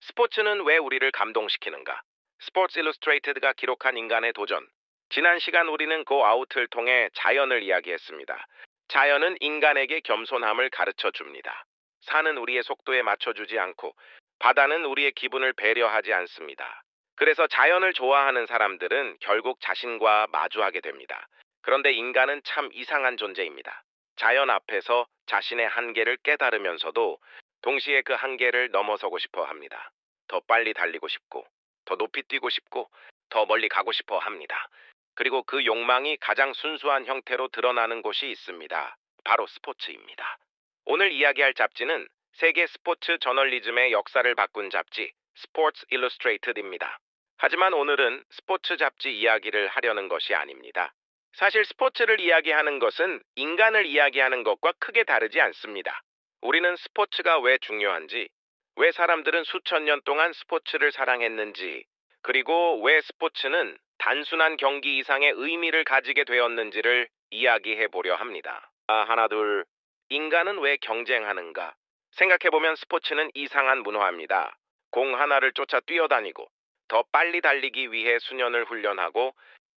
스포츠는 왜 우리를 감동시키는가? 스포츠 일러스트레이티드가 기록한 인간의 도전. 지난 시간 우리는 고 아웃을 통해 자연을 이야기했습니다. 자연은 인간에게 겸손함을 가르쳐 줍니다. 산은 우리의 속도에 맞춰주지 않고 바다는 우리의 기분을 배려하지 않습니다. 그래서 자연을 좋아하는 사람들은 결국 자신과 마주하게 됩니다. 그런데 인간은 참 이상한 존재입니다. 자연 앞에서 자신의 한계를 깨달으면서도 동시에 그 한계를 넘어서고 싶어 합니다. 더 빨리 달리고 싶고, 더 높이 뛰고 싶고, 더 멀리 가고 싶어 합니다. 그리고 그 욕망이 가장 순수한 형태로 드러나는 곳이 있습니다. 바로 스포츠입니다. 오늘 이야기할 잡지는 세계 스포츠 저널리즘의 역사를 바꾼 잡지, 스포츠 일러스트레이티드입니다. 하지만 오늘은 스포츠 잡지 이야기를 하려는 것이 아닙니다. 사실 스포츠를 이야기하는 것은 인간을 이야기하는 것과 크게 다르지 않습니다. 우리는 스포츠가 왜 중요한지, 왜 사람들은 수천 년 동안 스포츠를 사랑했는지, 그리고 왜 스포츠는 단순한 경기 이상의 의미를 가지게 되었는지를 이야기해 보려 합니다. 하나, 둘. 인간은 왜 경쟁하는가? 생각해보면 스포츠는 이상한 문화입니다. 공 하나를 쫓아 뛰어다니고, 더 빨리 달리기 위해 수년을 훈련하고,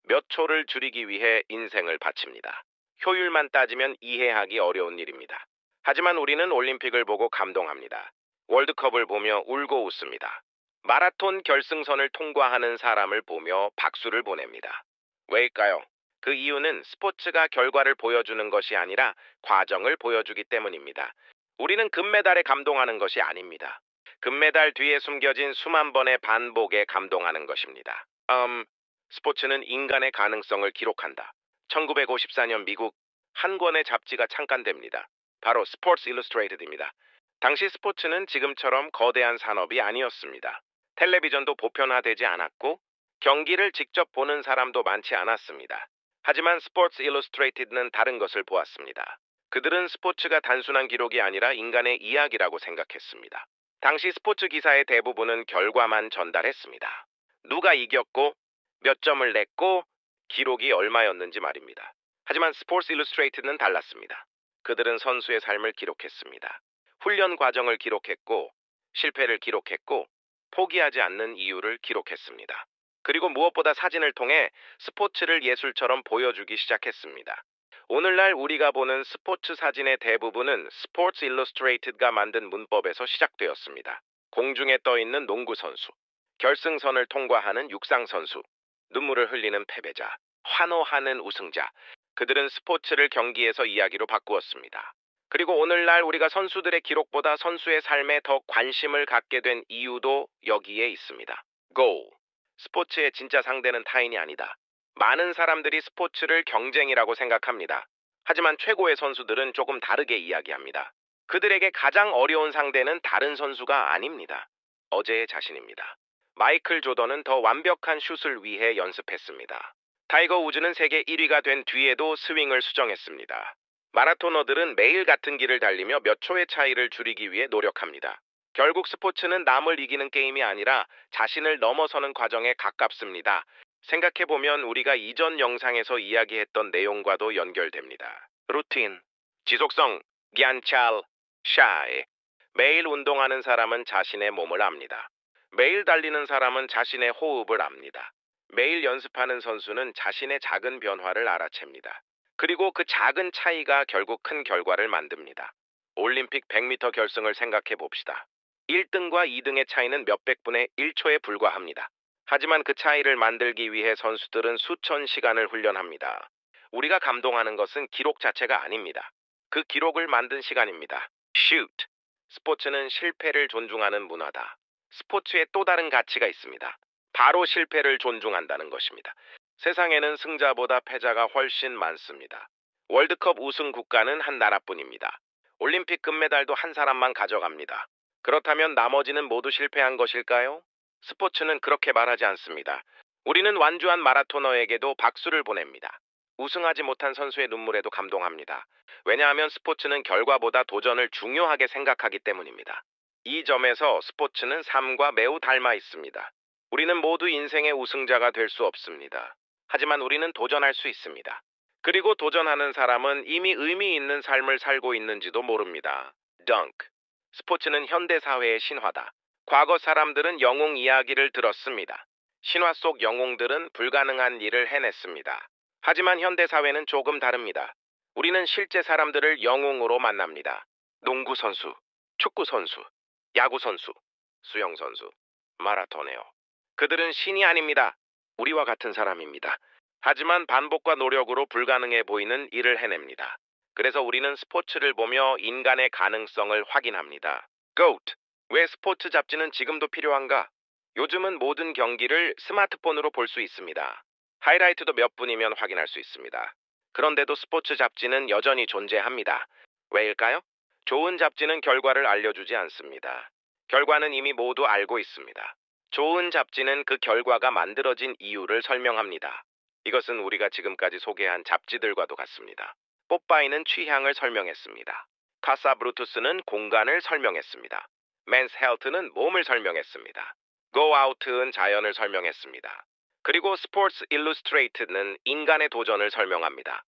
몇 초를 줄이기 위해 인생을 바칩니다. 효율만 따지면 이해하기 어려운 일입니다. 하지만 우리는 올림픽을 보고 감동합니다. 월드컵을 보며 울고 웃습니다. 마라톤 결승선을 통과하는 사람을 보며 박수를 보냅니다. 왜일까요? 그 이유는 스포츠가 결과를 보여주는 것이 아니라 과정을 보여주기 때문입니다. 우리는 금메달에 감동하는 것이 아닙니다. 금메달 뒤에 숨겨진 수만 번의 반복에 감동하는 것입니다. 스포츠는 인간의 가능성을 기록한다. 1954년 미국 한 권의 잡지가 창간됩니다. 바로 스포츠 일러스트레이티드입니다. 당시 스포츠는 지금처럼 거대한 산업이 아니었습니다. 텔레비전도 보편화되지 않았고 경기를 직접 보는 사람도 많지 않았습니다. 하지만 스포츠 일러스트레이티드는 다른 것을 보았습니다. 그들은 스포츠가 단순한 기록이 아니라 인간의 이야기라고 생각했습니다. 당시 스포츠 기사의 대부분은 결과만 전달했습니다. 누가 이겼고 몇 점을 냈고 기록이 얼마였는지 말입니다. 하지만 스포츠 일러스트레이트는 달랐습니다. 그들은 선수의 삶을 기록했습니다. 훈련 과정을 기록했고 실패를 기록했고 포기하지 않는 이유를 기록했습니다. 그리고 무엇보다 사진을 통해 스포츠를 예술처럼 보여주기 시작했습니다. 오늘날 우리가 보는 스포츠 사진의 대부분은 스포츠 일러스트레이트가 만든 문법에서 시작되었습니다. 공중에 떠 있는 농구 선수, 결승선을 통과하는 육상 선수, 눈물을 흘리는 패배자, 환호하는 우승자. 그들은 스포츠를 경기에서 이야기로 바꾸었습니다. 그리고 오늘날 우리가 선수들의 기록보다 선수의 삶에 더 관심을 갖게 된 이유도 여기에 있습니다. GO. 스포츠의 진짜 상대는 타인이 아니다. 많은 사람들이 스포츠를 경쟁이라고 생각합니다. 하지만 최고의 선수들은 조금 다르게 이야기합니다. 그들에게 가장 어려운 상대는 다른 선수가 아닙니다. 어제의 자신입니다. 마이클 조던은 더 완벽한 슛을 위해 연습했습니다. 타이거 우즈는 세계 1위가 된 뒤에도 스윙을 수정했습니다. 마라토너들은 매일 같은 길을 달리며 몇 초의 차이를 줄이기 위해 노력합니다. 결국 스포츠는 남을 이기는 게임이 아니라 자신을 넘어서는 과정에 가깝습니다. 생각해보면 우리가 이전 영상에서 이야기했던 내용과도 연결됩니다. 루틴, 지속성, 기안찰, 샤이. 매일 운동하는 사람은 자신의 몸을 압니다. 매일 달리는 사람은 자신의 호흡을 압니다. 매일 연습하는 선수는 자신의 작은 변화를 알아챕니다. 그리고 그 작은 차이가 결국 큰 결과를 만듭니다. 올림픽 100m 결승을 생각해 봅시다. 1등과 2등의 차이는 몇백 분의 1초에 불과합니다. 하지만 그 차이를 만들기 위해 선수들은 수천 시간을 훈련합니다. 우리가 감동하는 것은 기록 자체가 아닙니다. 그 기록을 만든 시간입니다. 슛! 스포츠는 실패를 존중하는 문화다. 스포츠에 또 다른 가치가 있습니다. 바로 실패를 존중한다는 것입니다. 세상에는 승자보다 패자가 훨씬 많습니다. 월드컵 우승 국가는 한 나라뿐입니다. 올림픽 금메달도 한 사람만 가져갑니다. 그렇다면 나머지는 모두 실패한 것일까요? 스포츠는 그렇게 말하지 않습니다. 우리는 완주한 마라토너에게도 박수를 보냅니다. 우승하지 못한 선수의 눈물에도 감동합니다. 왜냐하면 스포츠는 결과보다 도전을 중요하게 생각하기 때문입니다. 이 점에서 스포츠는 삶과 매우 닮아 있습니다. 우리는 모두 인생의 우승자가 될 수 없습니다. 하지만 우리는 도전할 수 있습니다. 그리고 도전하는 사람은 이미 의미 있는 삶을 살고 있는지도 모릅니다. 덩크. 스포츠는 현대 사회의 신화다. 과거 사람들은 영웅 이야기를 들었습니다. 신화 속 영웅들은 불가능한 일을 해냈습니다. 하지만 현대 사회는 조금 다릅니다. 우리는 실제 사람들을 영웅으로 만납니다. 농구 선수, 축구 선수, 야구 선수, 수영 선수, 마라토네어. 그들은 신이 아닙니다. 우리와 같은 사람입니다. 하지만 반복과 노력으로 불가능해 보이는 일을 해냅니다. 그래서 우리는 스포츠를 보며 인간의 가능성을 확인합니다. GOAT. 왜 스포츠 잡지는 지금도 필요한가? 요즘은 모든 경기를 스마트폰으로 볼 수 있습니다. 하이라이트도 몇 분이면 확인할 수 있습니다. 그런데도 스포츠 잡지는 여전히 존재합니다. 왜일까요? 좋은 잡지는 결과를 알려주지 않습니다. 결과는 이미 모두 알고 있습니다. 좋은 잡지는 그 결과가 만들어진 이유를 설명합니다. 이것은 우리가 지금까지 소개한 잡지들과도 같습니다. 뽀빠이는 취향을 설명했습니다. 카사브루투스는 공간을 설명했습니다. 맨스 헬트는 몸을 설명했습니다. Go Out은 자연을 설명했습니다. 그리고 스포츠 일루스트레이트는 인간의 도전을 설명합니다.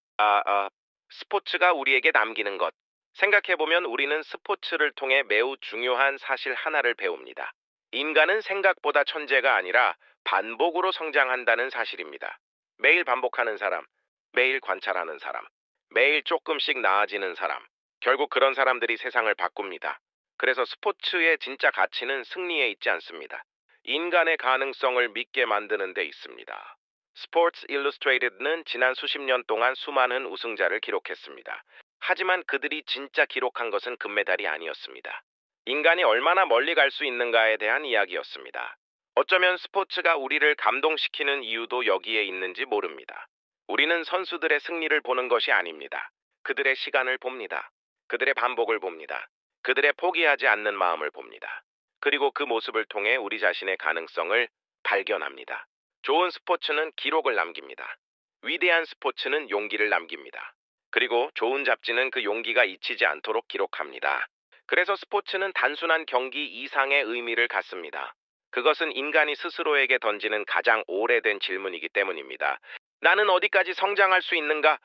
스포츠가 우리에게 남기는 것. 생각해보면 우리는 스포츠를 통해 매우 중요한 사실 하나를 배웁니다. 인간은 생각보다 천재가 아니라 반복으로 성장한다는 사실입니다. 매일 반복하는 사람, 매일 관찰하는 사람, 매일 조금씩 나아지는 사람. 결국 그런 사람들이 세상을 바꿉니다. 그래서 스포츠의 진짜 가치는 승리에 있지 않습니다. 인간의 가능성을 믿게 만드는 데 있습니다. 스포츠 일루스트레이티드는 지난 수십 년 동안 수많은 우승자를 기록했습니다. 하지만 그들이 진짜 기록한 것은 금메달이 아니었습니다. 인간이 얼마나 멀리 갈 수 있는가에 대한 이야기였습니다. 어쩌면 스포츠가 우리를 감동시키는 이유도 여기에 있는지 모릅니다. 우리는 선수들의 승리를 보는 것이 아닙니다. 그들의 시간을 봅니다. 그들의 반복을 봅니다. 그들의 포기하지 않는 마음을 봅니다. 그리고 그 모습을 통해 우리 자신의 가능성을 발견합니다. 좋은 스포츠는 기록을 남깁니다. 위대한 스포츠는 용기를 남깁니다. 그리고 좋은 잡지는 그 용기가 잊히지 않도록 기록합니다. 그래서 스포츠는 단순한 경기 이상의 의미를 갖습니다. 그것은 인간이 스스로에게 던지는 가장 오래된 질문이기 때문입니다. 나는 어디까지 성장할 수 있는가?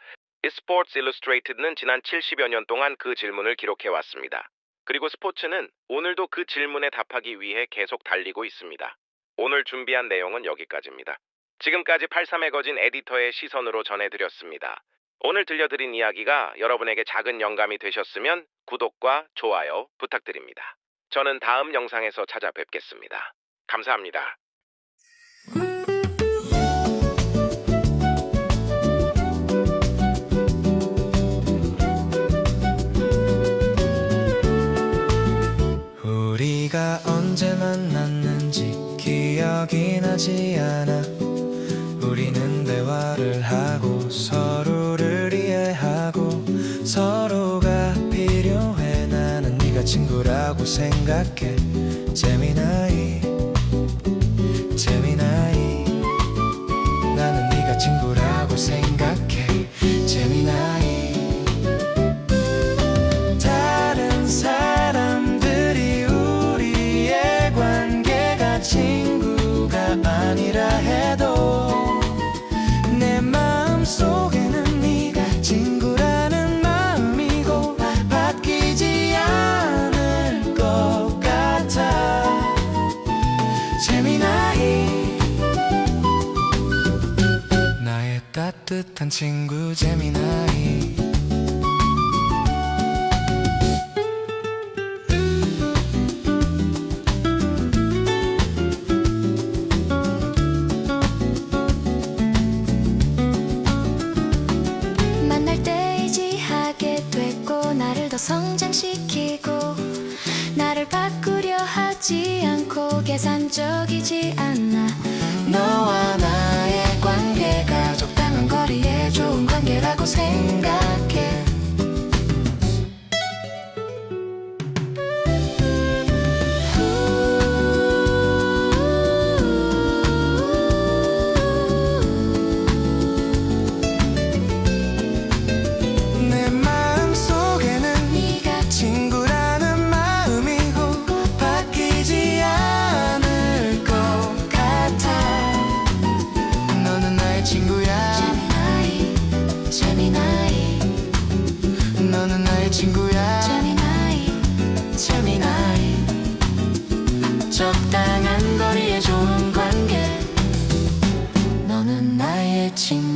스포츠 일루스트레이티드는 지난 70여 년 동안 그 질문을 기록해왔습니다. 그리고 스포츠는 오늘도 그 질문에 답하기 위해 계속 달리고 있습니다. 오늘 준비한 내용은 여기까지입니다. 지금까지 83매거진 에디터의 시선으로 전해드렸습니다. 오늘 들려드린 이야기가 여러분에게 작은 영감이 되셨으면 구독과 좋아요 부탁드립니다. 저는 다음 영상에서 찾아뵙겠습니다. 감사합니다. 우리가 언제 만났는지 기억이 나지 않아. 우리는 대화를 하고 서로를 이해하고 서로가 필요해. 나는 네가 친구라고 생각해. 재미나이 재미나이. 나는 네가 친구라고 생각해. 재미나이. 다른 사람들이 우리의 관계가 친구가 아니라 해도 내 마음속에는 네가 친구라는 마음이고 바뀌지 않을 것 같아. 재미나이. 나의 따뜻한 친구 재미나이. 더 성장시키고 나를 바꾸려 하지 않고 계산적이지 않아. 너와 나의 관계가 적당한 거리에 좋은 관계라고 생각해. 친구야 재미나이 재미나이. 미친